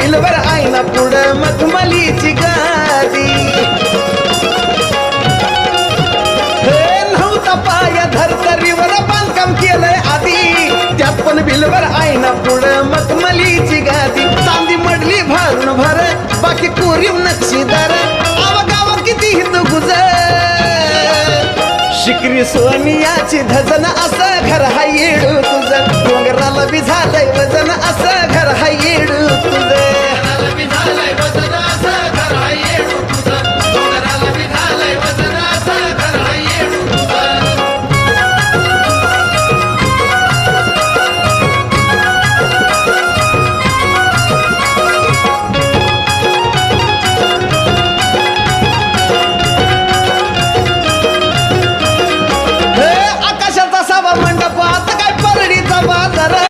बिलवर आईना पुढं मखमलीची गादी नव्हता पाया धरतरीवर बांधकाम केलंय आधी त्यात पण बिलवर आईना पुढं मखमलीची गादी चांदी मडली भरून भर बाकी कोरीव नक्षीदार आवागावा किती हित गुजर शिकरी सोनियाची धजन असं घर हा येडू तुझं डोंगराला बी झालं